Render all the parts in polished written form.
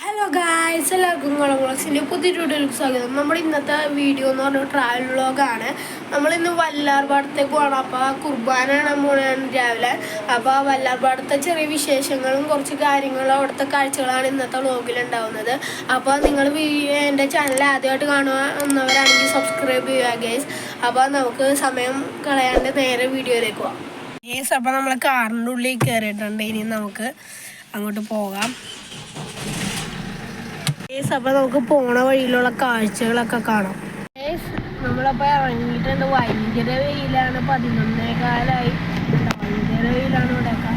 Hello guys, എല്ലാവർക്കും കുളംകുളക്സിൻ്റെ പുതിയ വീഡിയോയിലേക്ക് സ്വാഗതം. നമ്മുടെ ഇന്നത്തെ വീഡിയോ എന്ന് പറഞ്ഞാൽ ട്രാവൽ വ്ളോഗാണ്. നമ്മളിന്ന് വല്ലാർപാടത്തേക്ക് പോകണം. അപ്പോൾ കുർബാന കാണാൻ പോകണം രാവിലെ. അപ്പോൾ വല്ലാർപാടത്തെ ചെറിയ വിശേഷങ്ങളും കുറച്ച് കാര്യങ്ങളും അവിടുത്തെ കാഴ്ചകളാണ് ഇന്നത്തെ വ്ളോഗിലുണ്ടാവുന്നത്. അപ്പോൾ നിങ്ങൾ എൻ്റെ ചാനൽ ആദ്യമായിട്ട് കാണുന്നവരാണെങ്കിൽ സബ്സ്ക്രൈബ് ചെയ്യുക ഗൈസ്. അപ്പോൾ നമുക്ക് സമയം കളയാണ്ട് നേരെ വീഡിയോയിലേക്ക് പോകാം ഗൈസ്. അപ്പോൾ നമ്മൾ കാറിൻ്റെ ഉള്ളിൽ കയറിയിട്ടുണ്ട്. ഇനി നമുക്ക് അങ്ങോട്ട് പോകാം. അപ്പോൾ നമുക്ക് പോണ വഴിയിലുള്ള കാഴ്ചകളൊക്കെ കാണാം. നമ്മളപ്പോൾ ഇറങ്ങിയിട്ടുണ്ട്. ഭയങ്കര വെയിലാണ്. 11:15 ഭയങ്കര വെയിലാണ് ഇവിടെയൊക്കെ.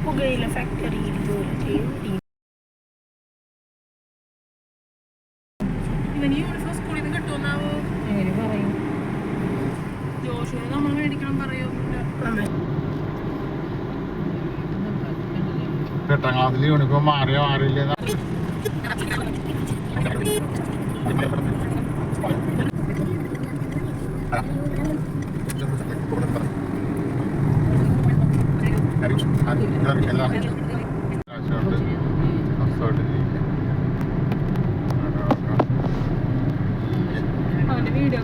പുകയില ഫാക്ടറിയിൽ ജോലി ചെയ്യും. എട്ടാം ക്ലാസ്സിൽ യൂണിഫോം മാറിയോ മാറിയില്ല. വീഡിയോ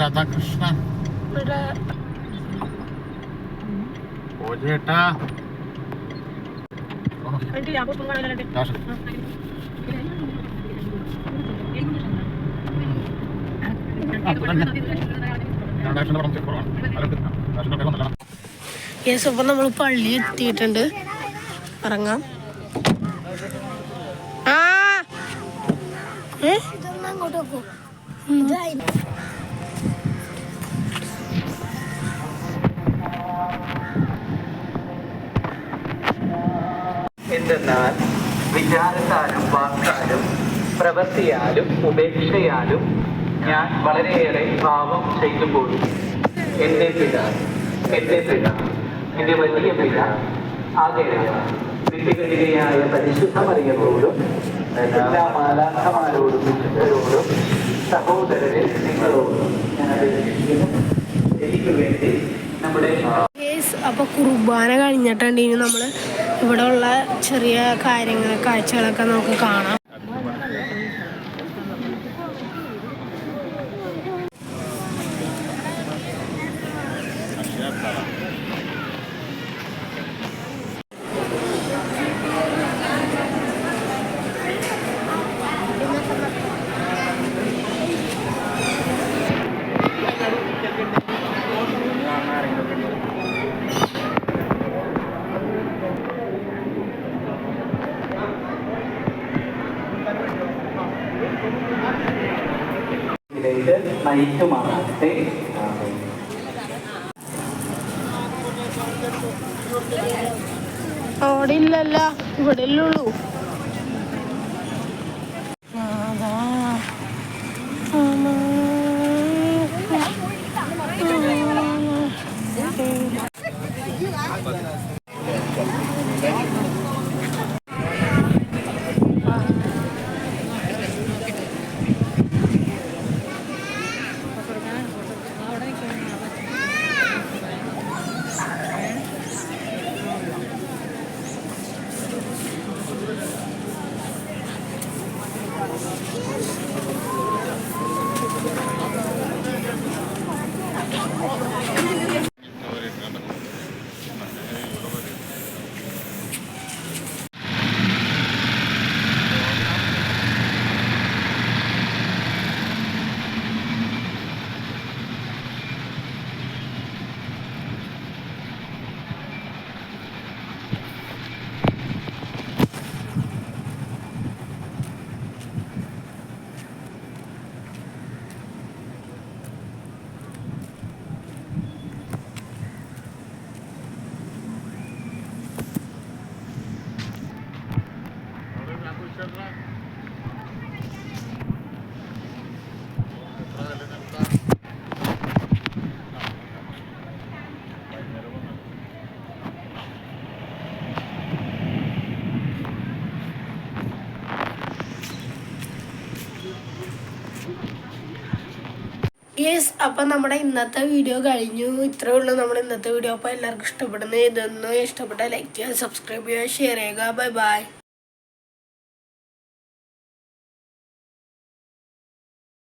രാധാകൃഷ്ണൻ ചേട്ടാ യെസ്. അപ്പം നമ്മൾ പള്ളി എത്തിയിട്ടുണ്ട്. ഇറങ്ങാം. അങ്ങോട്ട് പോകും. എന്തെന്നാൽ വിചാരത്താലും വാക്കാലും പ്രവൃത്തിയാലും ഉപേക്ഷയാലും ഞാൻ വളരെയേറെ പാപം ചെയ്യുമ്പോഴും എൻ്റെ പിഴ എൻ്റെ വലിയ പിഴ ആകെയായ വിധികളിയായ പരിശുദ്ധ മറിയത്തോടും എല്ലാ മാലാഖമാരോടും വിശുദ്ധരോടും സഹോദരരെ നിങ്ങളോടും ഞാൻ അപേക്ഷിക്കുന്നു. എനിക്ക് വേണ്ടി നമ്മുടെ അപ്പോൾ കുർബാന കഴിഞ്ഞിട്ടുണ്ട്. ഇനി നമ്മൾ ഇവിടെ ഉള്ള ചെറിയ കാര്യങ്ങൾ കാഴ്ചകളൊക്കെ നമുക്ക് കാണാം. നയിക്കുമാറാകട്ടെ. അവിടെ ഇല്ലല്ല, ഇവിടെ ഉള്ളൂ. യെസ്, അപ്പം നമ്മുടെ ഇന്നത്തെ വീഡിയോ കഴിഞ്ഞു. ഇത്രയേ ഉള്ളൂ നമ്മുടെ ഇന്നത്തെ വീഡിയോ. അപ്പോൾ എല്ലാവർക്കും ഇഷ്ടപ്പെടുന്ന ഇതൊന്നും ഇഷ്ടപ്പെട്ട ലൈക്ക് ചെയ്യുക, സബ്സ്ക്രൈബ് ചെയ്യുക, ഷെയർ ചെയ്യുക. Bye bye.